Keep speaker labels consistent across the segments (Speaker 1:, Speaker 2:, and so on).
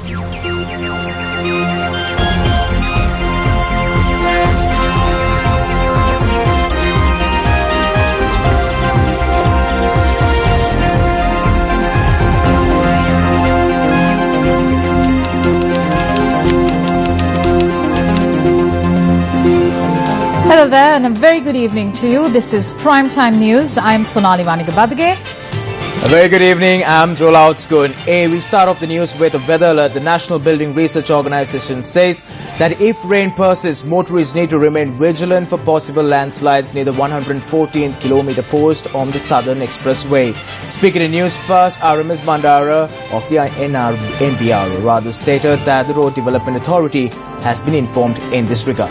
Speaker 1: Hello there and a very good evening to you. This is Primetime News. I'm Sonali Vanigabadage.
Speaker 2: A very good evening. I'm Rollouts Good. We start off the news with a weather alert. The National Building Research Organization says that if rain persists, motorists need to remain vigilant for possible landslides near the 114th kilometer post on the Southern Expressway. Speaking in News First, RMS Bandara of the NBR stated that the Road Development Authority has been informed in this regard.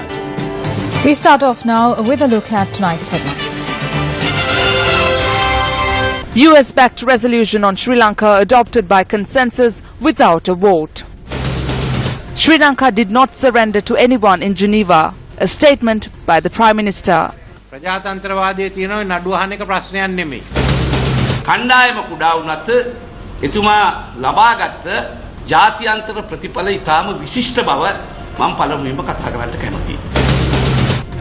Speaker 1: We start off now with a look at tonight's headlines.
Speaker 3: US-backed resolution on Sri Lanka adopted by consensus without a vote. Sri Lanka did not surrender to anyone in Geneva, a statement by the Prime Minister.
Speaker 4: ප්‍රජාතන්ත්‍රවාදයේ තියෙන නඩුව අහන එක ප්‍රශ්නයක් නෙමෙයි.
Speaker 5: කණ්ඩායම කුඩා වුණත් එතුමා ලබාගත් ජාත්‍යන්තර ප්‍රතිඵල ඉතාම විශිෂ්ට බව මම පළමුවෙන්ම කතා කරන්න කැමතියි.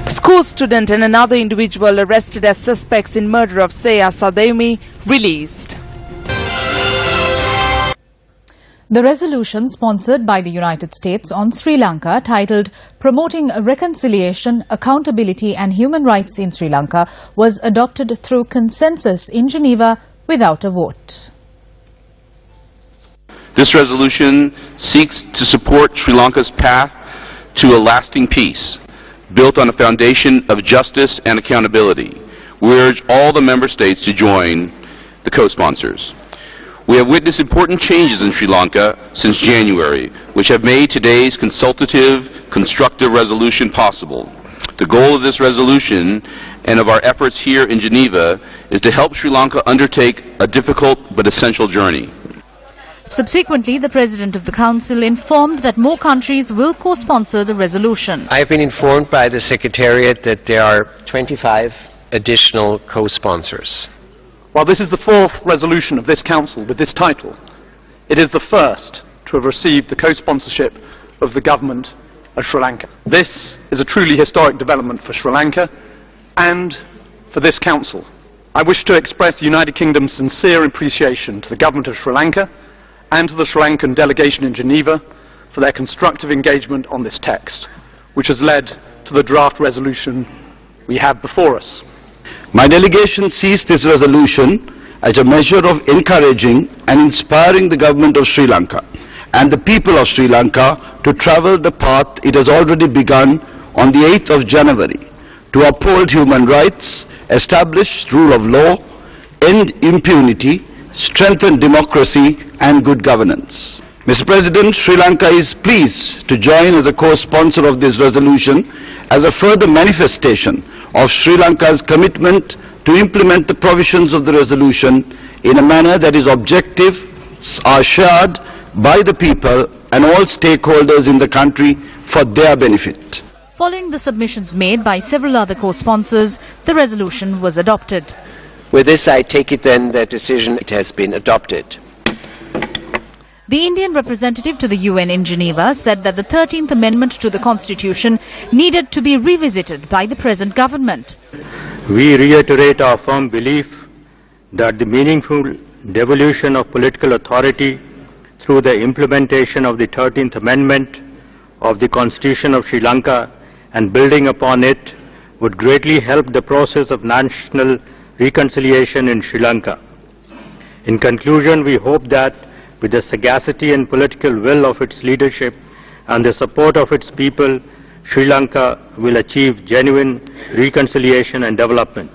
Speaker 3: School student and another individual arrested as suspects in murder of Sara released.
Speaker 1: The resolution sponsored by the United States on Sri Lanka, titled Promoting Reconciliation, Accountability and Human Rights in Sri Lanka, was adopted through consensus in Geneva without a vote.
Speaker 6: This resolution seeks to support Sri Lanka's path to a lasting peace, built on a foundation of justice and accountability. We urge all the member states to join the co-sponsors. We have witnessed important changes in Sri Lanka since January, which have made today's consultative, constructive resolution possible. The goal of this resolution and of our efforts here in Geneva is to help Sri Lanka undertake a difficult but essential journey.
Speaker 1: Subsequently, the President of the Council informed that more countries will co-sponsor the resolution.
Speaker 7: I have been informed by the Secretariat that there are 25 additional co-sponsors.
Speaker 8: While this is the fourth resolution of this Council with this title, it is the first to have received the co-sponsorship of the Government of Sri Lanka. This is a truly historic development for Sri Lanka and for this Council. I wish to express the United Kingdom's sincere appreciation to the Government of Sri Lanka and to the Sri Lankan delegation in Geneva for their constructive engagement on this text, which has led to the draft resolution we have before us.
Speaker 9: My delegation sees this resolution as a measure of encouraging and inspiring the government of Sri Lanka and the people of Sri Lanka to travel the path it has already begun on the 8th of January to uphold human rights, establish rule of law, end impunity, strengthen democracy and good governance. Mr. President, Sri Lanka is pleased to join as a co-sponsor of this resolution as a further manifestation of Sri Lanka's commitment to implement the provisions of the resolution in a manner that is objective, are shared by the people and all stakeholders in the country for their benefit.
Speaker 1: Following the submissions made by several other co-sponsors, the resolution was adopted.
Speaker 7: With this, I take it then that decision has been adopted.
Speaker 1: The Indian representative to the UN in Geneva said that the 13th Amendment to the Constitution needed to be revisited by the present government.
Speaker 10: We reiterate our firm belief that the meaningful devolution of political authority through the implementation of the 13th Amendment of the Constitution of Sri Lanka and building upon it would greatly help the process of national reconciliation in Sri Lanka. In conclusion, we hope that with the sagacity and political will of its leadership and the support of its people, Sri Lanka will achieve genuine reconciliation and development.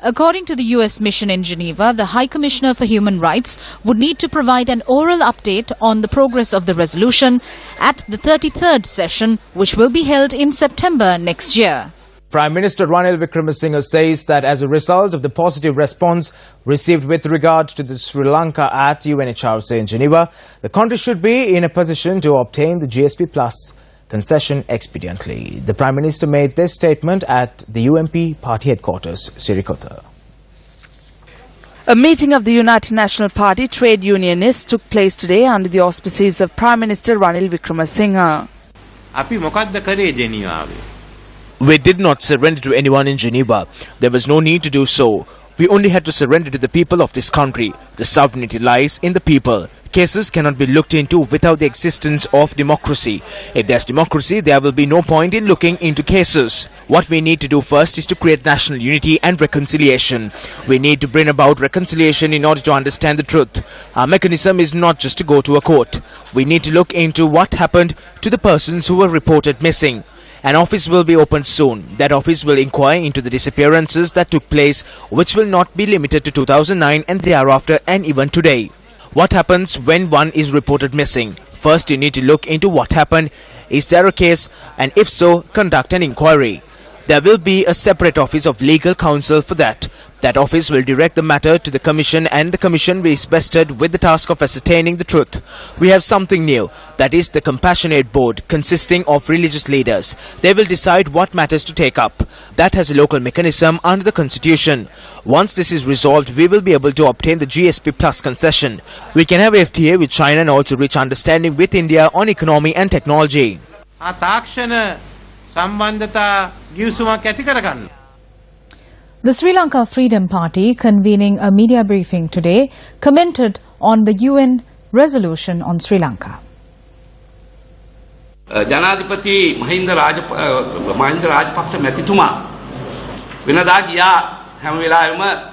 Speaker 1: According to the US mission in Geneva, the High Commissioner for Human Rights would need to provide an oral update on the progress of the resolution at the 33rd session, which will be held in September next year.
Speaker 2: Prime Minister Ranil Wickremesinghe says that as a result of the positive response received with regard to the Sri Lanka at UNHRC in Geneva, the country should be in a position to obtain the GSP Plus concession expediently. The Prime Minister made this statement at the UMP party headquarters, Sirikota.
Speaker 3: A meeting of the United National Party trade unionists took place today under the auspices of Prime Minister Ranil Wickremesinghe.
Speaker 4: අපි මොකද්ද කරේ ජෙනීවාවේ?
Speaker 2: We did not surrender to anyone in Geneva. There was no need to do so. We only had to surrender to the people of this country. The sovereignty lies in the people. Cases cannot be looked into without the existence of democracy. If there's democracy, there will be no point in looking into cases. What we need to do first is to create national unity and reconciliation. We need to bring about reconciliation in order to understand the truth. Our mechanism is not just to go to a court. We need to look into what happened to the persons who were reported missing. An office will be opened soon. That office will inquire into the disappearances that took place, which will not be limited to 2009 and thereafter and even today. What happens when one is reported missing? First, you need to look into what happened. Is there a case? And if so, conduct an inquiry. There will be a separate office of legal counsel for that. That office will direct the matter to the Commission, and the Commission is vested with the task of ascertaining the truth. We have something new, that is the Compassionate Board, consisting of religious leaders. They will decide what matters to take up. That has a local mechanism under the Constitution. Once this is resolved, we will be able to obtain the GSP Plus concession. We can have FTA with China and also reach understanding with India on economy and technology.
Speaker 1: The Sri Lanka Freedom Party, convening a media briefing today, commented on the UN resolution on Sri Lanka.
Speaker 5: ජනාධිපති මහින්ද රාජපක්ෂ මැතිතුමා වෙනදා ගියා හැම වෙලාවෙම.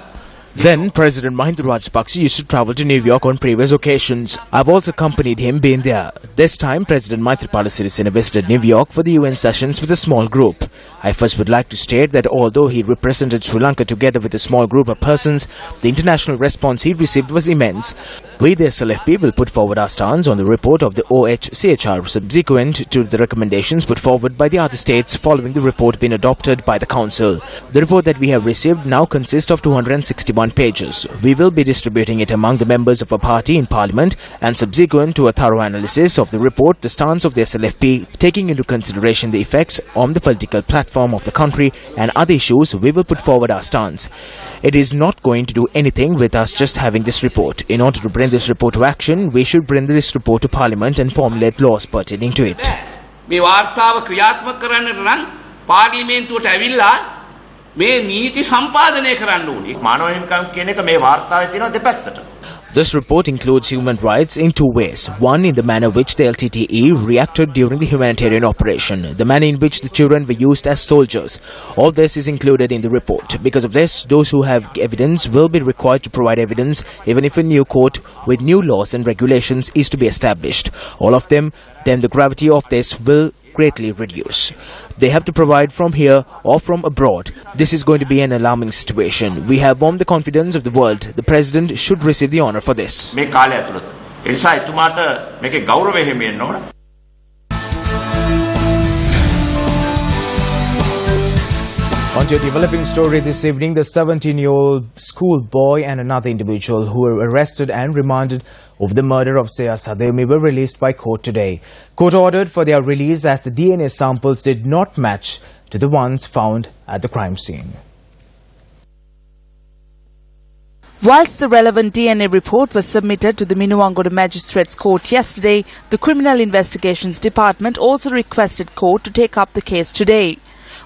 Speaker 2: Then President Mahinda Rajapaksa used to travel to New York on previous occasions. I've also accompanied him being there. This time President Maithripala Sirisena visited New York for the UN sessions with a small group. I first would like to state that although he represented Sri Lanka together with a small group of persons, the international response he received was immense. We, the SLFP, will put forward our stance on the report of the OHCHR subsequent to the recommendations put forward by the other states following the report being adopted by the Council. The report that we have received now consists of 261 pages. We will be distributing it among the members of our party in Parliament, and subsequent to a thorough analysis of the report, the stance of the SLFP, taking into consideration the effects on the political platform of the country and other issues, we will put forward our stance. It is not going to do anything with us just having this report. In order to bring this report to action, we should bring this report to Parliament and formulate laws pertaining to it.
Speaker 5: මේ වාර්තාව ක්‍රියාත්මක කරන්නට නම් පාර්ලිමේන්තුවට ඇවිල්ලා මේ නීති සම්පාදනය කරන්න ඕනේ. මානව හිමිකම් කියන එක මේ වාර්තාවේ තියෙනවා දෙපැත්තට.
Speaker 2: This report includes human rights in two ways. One, in the manner which the LTTE reacted during the humanitarian operation. The manner in which the children were used as soldiers. All this is included in the report. Because of this, those who have evidence will be required to provide evidence even if a new court with new laws and regulations is to be established. All of them, then the gravity of this will greatly reduce. They have to provide from here or from abroad. This is going to be an alarming situation. We have won the confidence of the world. The President should receive the honor for this.
Speaker 5: මේ කාලය ඇතුළත ඒ නිසා එතුමාට මේකේ ගෞරවය හිමි වෙන්න ඕන.
Speaker 2: On to a developing story this evening, the 17-year-old school boy and another individual who were arrested and remanded over the murder of Sara were released by court today. Court ordered for their release as the DNA samples did not match to the ones found at the crime scene.
Speaker 3: Whilst the relevant DNA report was submitted to the Minuwangoda Magistrates Court yesterday, the Criminal Investigations Department also requested court to take up the case today.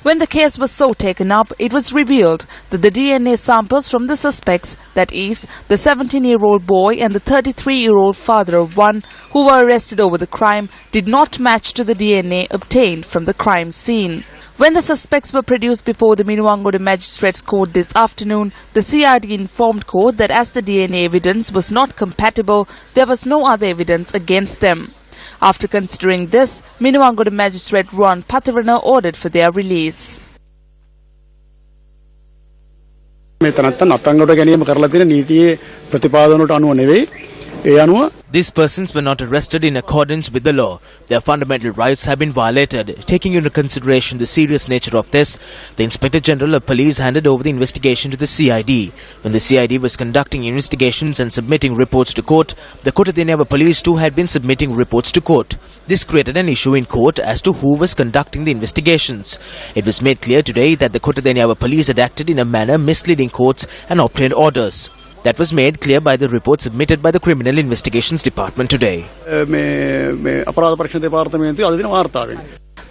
Speaker 3: When the case was so taken up, it was revealed that the DNA samples from the suspects, that is, the 17-year-old boy and the 33-year-old father of one who were arrested over the crime, did not match to the DNA obtained from the crime scene. When the suspects were produced before the Minuwangoda Magistrates Court this afternoon, the CID informed court that as the DNA evidence was not compatible, there was no other evidence against them. After considering this, Minuwangoda Magistrate Ron Patharana ordered for their release.
Speaker 2: These persons were not arrested in accordance with the law. Their fundamental rights have been violated. Taking into consideration the serious nature of this, the Inspector General of Police handed over the investigation to the CID. When the CID was conducting investigations and submitting reports to court, the Kottadeneyawa Police too had been submitting reports to court. This created an issue in court as to who was conducting the investigations. It was made clear today that the Kottadeneyawa Police had acted in a manner misleading courts and obtained orders. That was made clear by the report submitted by the Criminal Investigations Department today.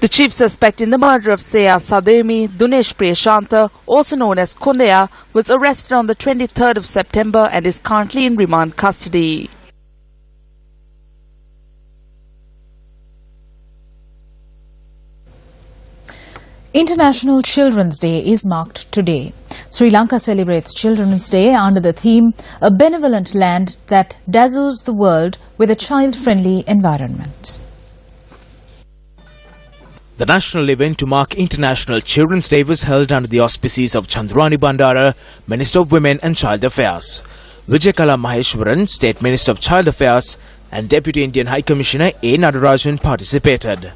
Speaker 3: The chief suspect in the murder of Seya Sademi, Dunesh Priyashanta, also known as Kondeya, was arrested on the 23rd of September and is currently in remand custody.
Speaker 1: International Children's Day is marked today. Sri Lanka celebrates Children's Day under the theme, A Benevolent Land That Dazzles the World with a Child-Friendly Environment.
Speaker 2: The national event to mark International Children's Day was held under the auspices of Chandrani Bandara, Minister of Women and Child Affairs. Vijayakala Maheshwaran, State Minister of Child Affairs, and Deputy Indian High Commissioner A. Nadarajan participated.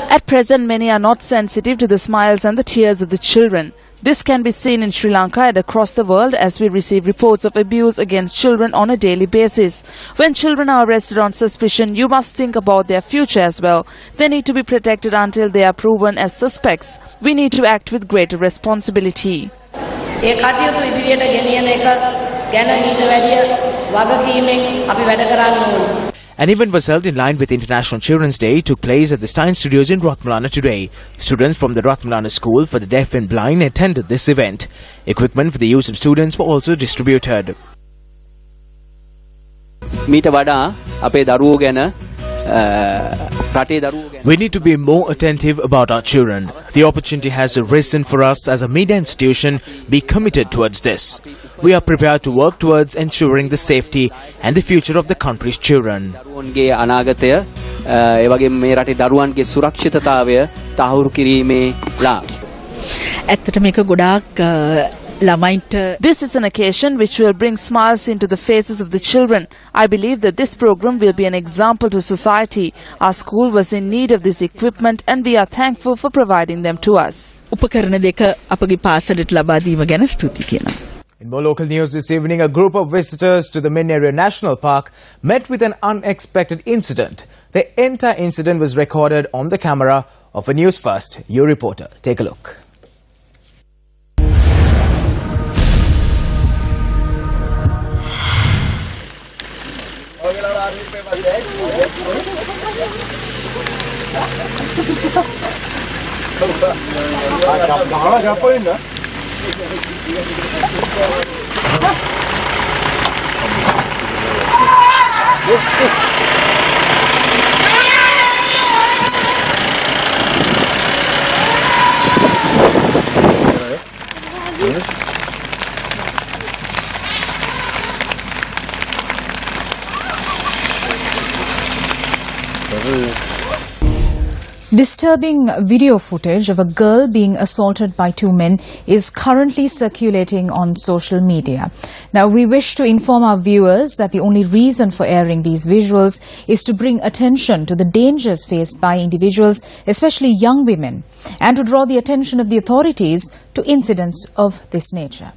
Speaker 3: At present, many are not sensitive to the smiles and the tears of the children. This can be seen in Sri Lanka and across the world as we receive reports of abuse against children on a daily basis. When children are arrested on suspicion, you must think about their future as well. They need to be protected until they are proven as suspects. We need to act with greater responsibility.
Speaker 2: An event was held in line with International Children's Day took place at the Stein Studios in Ratmalana today. Students from the Ratmalana School for the Deaf and Blind attended this event. Equipment for the use of students were also distributed. We need to be more attentive about our children. The opportunity has arisen for us as a media institution be committed towards this. We are prepared to work towards ensuring the safety and the future of the country's children.
Speaker 3: This is an occasion which will bring smiles into the faces of the children. I believe that this program will be an example to society. Our school was in need of this equipment and we are thankful for providing them to us.
Speaker 2: In more local news this evening, a group of visitors to the Min Area National Park met with an unexpected incident. The entire incident was recorded on the camera of a News First. Your reporter, take a look.
Speaker 1: Disturbing video footage of a girl being assaulted by two men is currently circulating on social media. Now, we wish to inform our viewers that the only reason for airing these visuals is to bring attention to the dangers faced by individuals, especially young women, and to draw the attention of the authorities to incidents of this nature.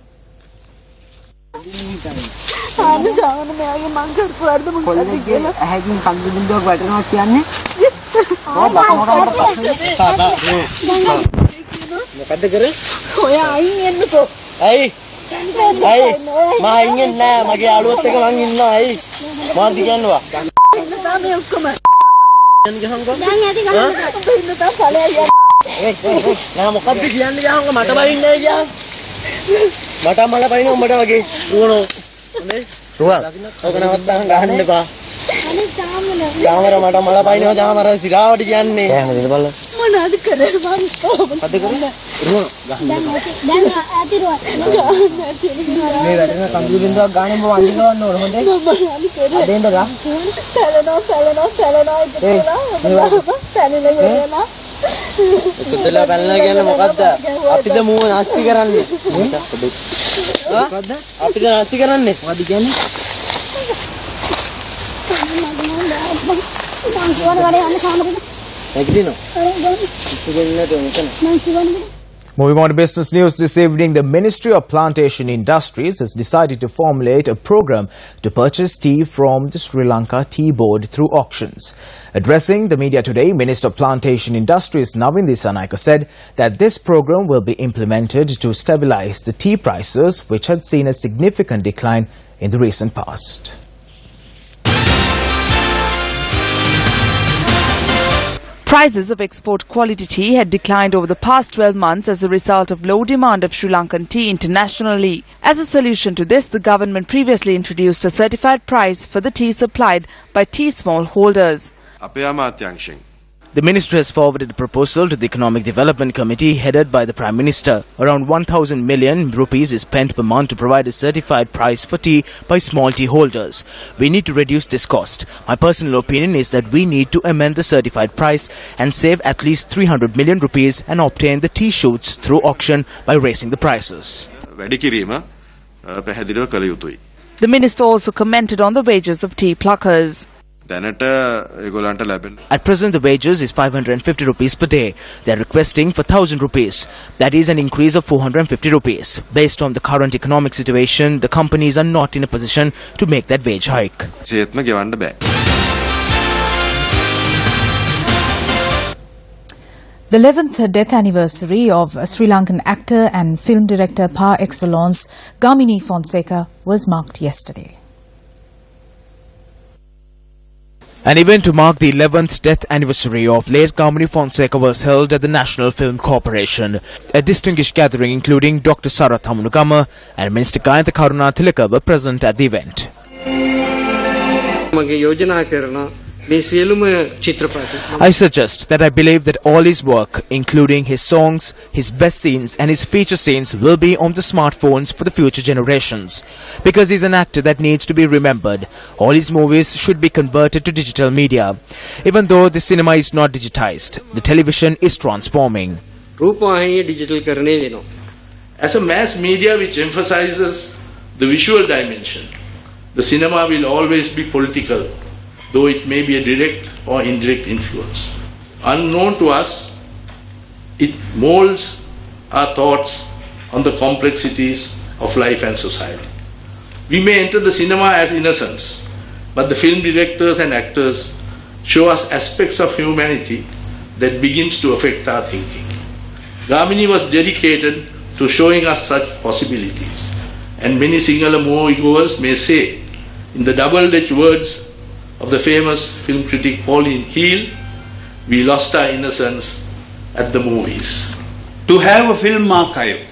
Speaker 2: Moving on to business news this evening, the Ministry of Plantation Industries has decided to formulate a program to purchase tea from the Sri Lanka Tea Board through auctions. Addressing the media today, Minister of Plantation Industries Navin Dissanayake said that this program will be implemented to stabilize the tea prices, which had seen a significant decline in the recent past.
Speaker 3: Prices of export quality tea had declined over the past 12 months as a result of low demand of Sri Lankan tea internationally. As a solution to this, the government previously introduced a certified price for the tea supplied by tea smallholders.
Speaker 11: The ministry has forwarded a proposal to the Economic Development Committee headed by the Prime Minister. Around 1,000 million rupees is spent per month to provide a certified price for tea by small tea holders. We need to reduce this cost. My personal opinion is that we need to amend the certified price and save at least 300 million rupees and obtain the tea shoots through auction by raising the prices.
Speaker 3: The minister also commented on the wages of tea pluckers.
Speaker 11: At present, the wages is 550 rupees per day. They are requesting for 1,000 rupees. That is an increase of 450 rupees. Based on the current economic situation, the companies are not in a position to make that wage hike.
Speaker 1: The 11th death anniversary of Sri Lankan actor and film director par excellence Gamini Fonseka was marked yesterday.
Speaker 11: An event to mark the 11th death anniversary of late Gamini Fonseka was held at the National Film Corporation. A distinguished gathering including Dr. Sara and Minister Kayantha Karuna Tilaka were present at the event. I suggest that I believe that all his work, including his songs, his best scenes and his feature scenes, will be on the smartphones for the future generations. Because he's an actor that needs to be remembered, all his movies should be converted to digital media. Even though the cinema is not digitized, the television is transforming.
Speaker 12: As a mass media which emphasizes the visual dimension, the cinema will always be political, though it may be a direct or indirect influence. Unknown to us, it molds our thoughts on the complexities of life and society. We may enter the cinema as innocents, but the film directors and actors show us aspects of humanity that begins to affect our thinking. Gamini was dedicated to showing us such possibilities, and many Sinhala moviegoers may say, in the double-edged words of the famous film critic Pauline Kael, we lost our innocence at the movies.
Speaker 13: To have a film archive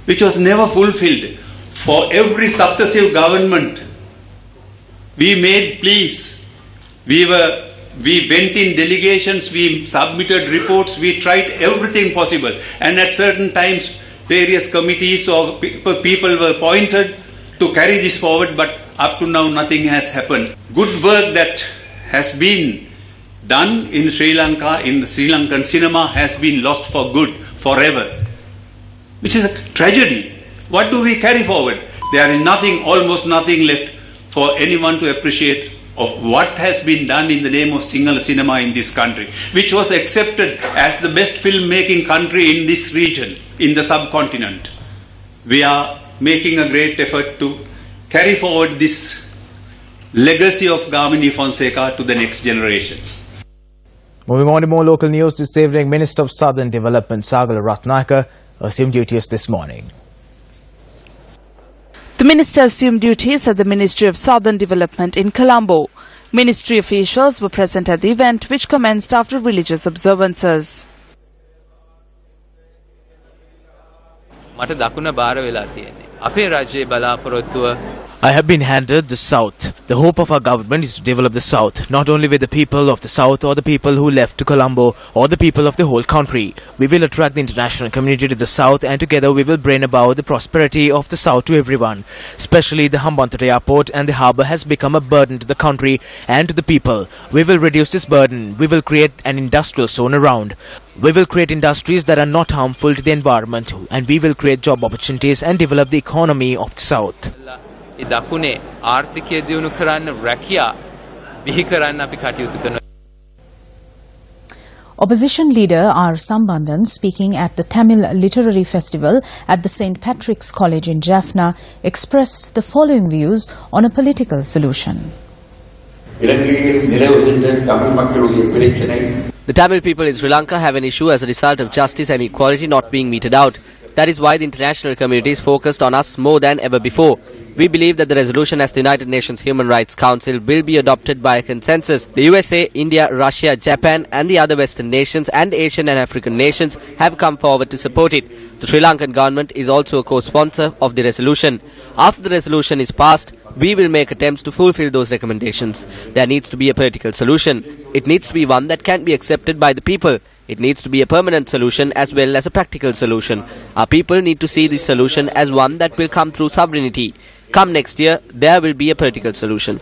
Speaker 13: which was never fulfilled, for every successive government we made pleas, we went in delegations, we submitted reports, we tried everything possible, and at certain times various committees or people were appointed to carry this forward, but up to now nothing has happened. Good work that has been done in Sri Lanka, in the Sri Lankan cinema, has been lost for good, forever. Which is a tragedy. What do we carry forward? There is nothing, almost nothing left for anyone to appreciate of what has been done in the name of Sinhala cinema in this country, which was accepted as the best film-making country in this region, in the subcontinent. We are making a great effort to carry forward this legacy of Gamini Fonseka to the next generations.
Speaker 2: Moving on to more local news this evening, Minister of Southern Development Sagala Ratnayake assumed duties this morning.
Speaker 3: The minister assumed duties at the Ministry of Southern Development in Colombo. Ministry officials were present at the event, which commenced after religious observances.
Speaker 11: I have been handed the South. The hope of our government is to develop the South, not only with the people of the South or the people who left to Colombo or the people of the whole country. We will attract the international community to the South, and together we will bring about the prosperity of the South to everyone. Especially the Hambantota airport and the harbour has become a burden to the country and to the people. We will reduce this burden. We will create an industrial zone around. We will create industries that are not harmful to the environment, and we will create job opportunities and develop the economy of the South.
Speaker 1: Opposition leader R. Sambandhan, speaking at the Tamil Literary Festival at the St. Patrick's College in Jaffna, expressed the following views on a political solution.
Speaker 14: The Tamil people in Sri Lanka have an issue as a result of justice and equality not being meted out. That is why the international community is focused on us more than ever before. We believe that the resolution as the United Nations Human Rights Council will be adopted by a consensus. The USA, India, Russia, Japan and the other Western nations and Asian and African nations have come forward to support it. The Sri Lankan government is also a co-sponsor of the resolution. After the resolution is passed, we will make attempts to fulfill those recommendations. There needs to be a political solution. It needs to be one that can be accepted by the people. It needs to be a permanent solution as well as a practical solution. Our people need to see this solution as one that will come through sovereignty. Come next year, there will be a political solution.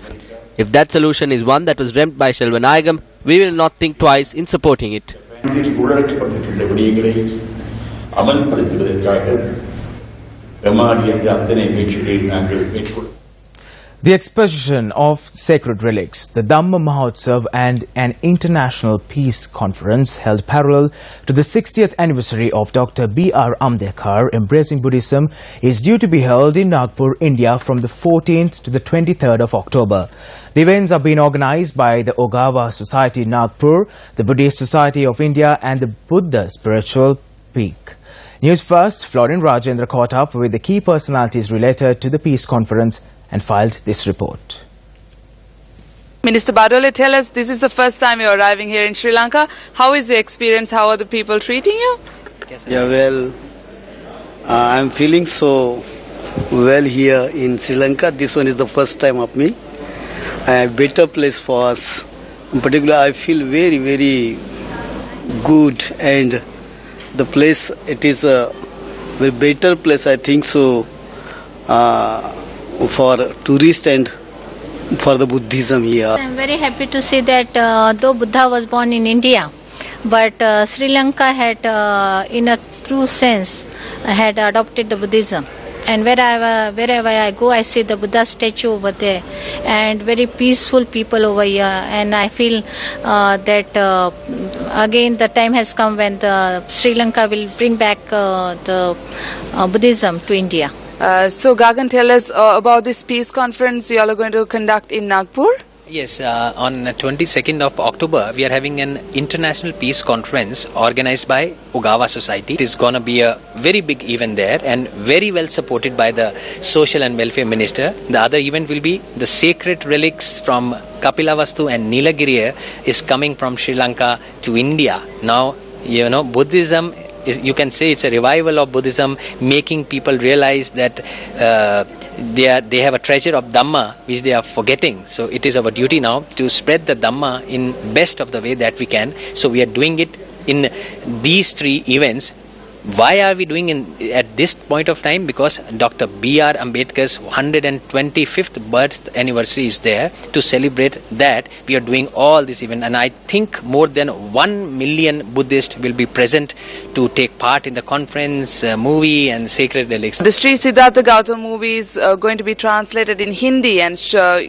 Speaker 14: If that solution is one that was dreamt by Selvanayagam, we will not think twice in supporting it.
Speaker 2: The exposition of sacred relics, the Dhamma Mahotsav and an international peace conference held parallel to the 60th anniversary of Dr. B.R. Ambedkar Embracing Buddhism is due to be held in Nagpur, India from the 14th to the 23rd of October. The events are being organized by the Ogawa Society in Nagpur, the Buddhist Society of India and the Buddha Spiritual Peak. News First, Florin Rajendra caught up with the key personalities related to the peace conference and filed this report.
Speaker 3: Minister Badole, tell us, this is the first time you're arriving here in Sri Lanka. How is your experience? How are the people treating you?
Speaker 15: Yeah, well, I'm feeling so well here in Sri Lanka. This one is the first time of me. A better place for us. In particular, I feel very, very good, and the place, it is a very better place, I think so, for tourists and for the Buddhism here.
Speaker 16: I'm very happy to see that though Buddha was born in India, but Sri Lanka had, in a true sense, had adopted the Buddhism. And wherever I go, I see the Buddha statue over there, and very peaceful people over here. And I feel that again the time has come when the Sri Lanka will bring back the Buddhism to India.
Speaker 3: So Gagan, tell us about this peace conference you all are going to conduct in Nagpur.
Speaker 17: Yes, on 22nd of October, we are having an international peace conference organized by Ogawa Society. It is going to be a very big event there and very well supported by the Social and Welfare Minister. The other event will be the sacred relics from Kapilavastu and Nilagiri is coming from Sri Lanka to India. Now, you know, Buddhism, you can say it's a revival of Buddhism, making people realize that they have a treasure of Dhamma which they are forgetting. So it is our duty now to spread the Dhamma in best of the way that we can. So we are doing it in these three events. Why are we doing at this point of time? Because Dr. B.R. Ambedkar's 125th birth anniversary is there. To celebrate that, we are doing all this event, and I think more than 1 million Buddhists will be present to take part in the conference, movie and sacred relics.
Speaker 3: The Sri Siddhartha Gautama movie is going to be translated in Hindi and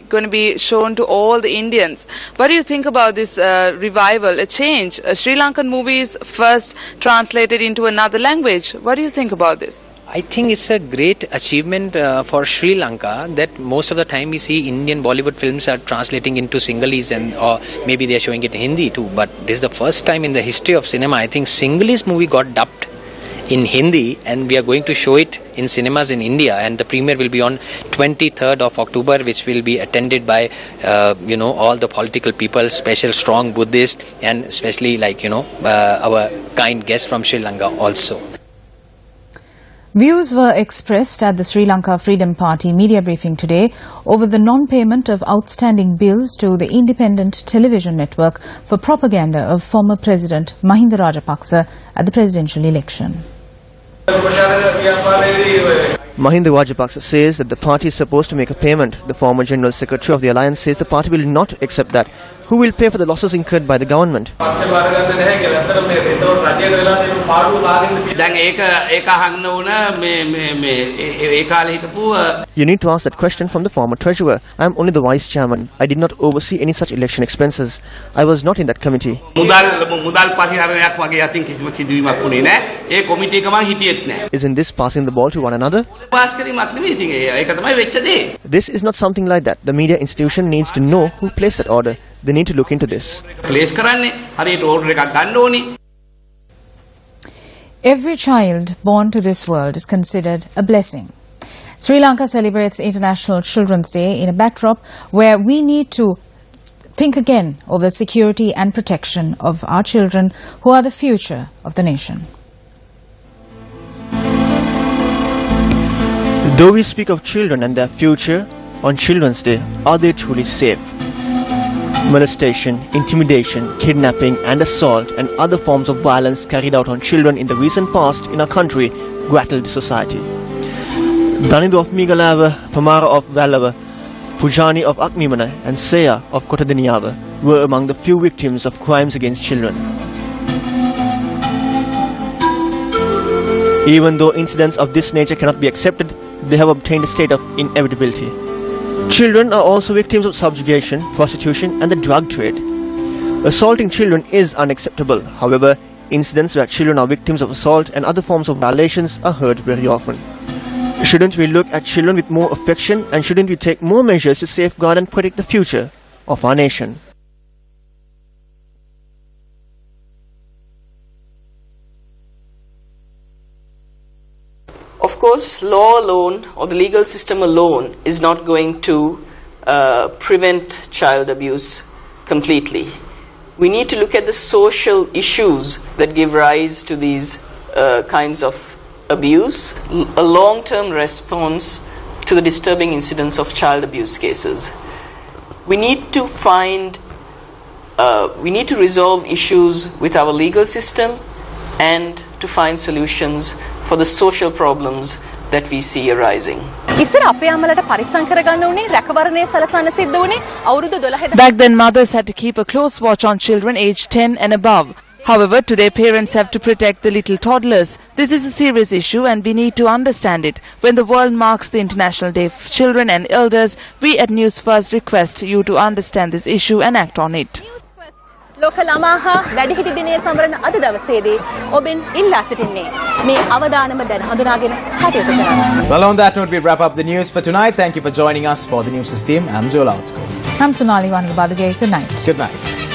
Speaker 3: going to be shown to all the Indians. What do you think about this revival, a change? Sri Lankan movies first translated into another language. What do you think about this?
Speaker 17: I think it's a great achievement for Sri Lanka that most of the time we see Indian Bollywood films are translating into Sinhalese, and or maybe they are showing it in Hindi too. But this is the first time in the history of cinema, I think Sinhalese movie got dubbed in Hindi, and we are going to show it in cinemas in India, and the premiere will be on 23rd of October, which will be attended by all the political people, special strong Buddhists, and especially our kind guest from Sri Lanka also.
Speaker 1: Views were expressed at the Sri Lanka Freedom Party media briefing today over the non-payment of outstanding bills to the independent television network for propaganda of former President Mahinda Rajapaksa at the presidential election.
Speaker 18: Mahinda Rajapaksa says that the party is supposed to make a payment. The former General Secretary of the Alliance says the party will not accept that. Who will pay for the losses incurred by the government? You need to ask that question from the former treasurer. I am only the vice chairman. I did not oversee any such election expenses. I was not in that committee. Isn't this passing the ball to one another? This is not something like that. The media institution needs to know who placed that order. They need to look into this.
Speaker 1: Every child born to this world is considered a blessing. Sri Lanka celebrates International Children's Day in a backdrop where we need to think again of the security and protection of our children, who are the future of the nation.
Speaker 18: Though we speak of children and their future on Children's Day, are they truly safe? Molestation, intimidation, kidnapping and assault and other forms of violence carried out on children in the recent past in our country rattled society. Danidu of Migalava, Pamara of Valava, Pujani of Akmimana and Saya of Kotadiniava were among the few victims of crimes against children. Even though incidents of this nature cannot be accepted, they have obtained a state of inevitability. Children are also victims of subjugation, prostitution and the drug trade. Assaulting children is unacceptable. However, incidents where children are victims of assault and other forms of violations are heard very often. Shouldn't we look at children with more affection, and shouldn't we take more measures to safeguard and protect the future of our nation?
Speaker 19: Of course, law alone or the legal system alone is not going to prevent child abuse completely. We need to look at the social issues that give rise to these kinds of abuse, a long-term response to the disturbing incidents of child abuse cases. We need to resolve issues with our legal system and to find solutions for the social problems that we see arising.
Speaker 3: Back then, mothers had to keep a close watch on children aged 10 and above. However, today parents have to protect the little toddlers. This is a serious issue and we need to understand it. When the world marks the International Day of Children and Elders, we at Newsfirst request you to understand this issue and act on it.
Speaker 20: Well,
Speaker 2: on that note, we wrap up the news for tonight. Thank you for joining us for the Newsfirst team. I'm Joel Outscore.
Speaker 1: I'm Sonali Vanagabadage. Good night.
Speaker 2: Good night.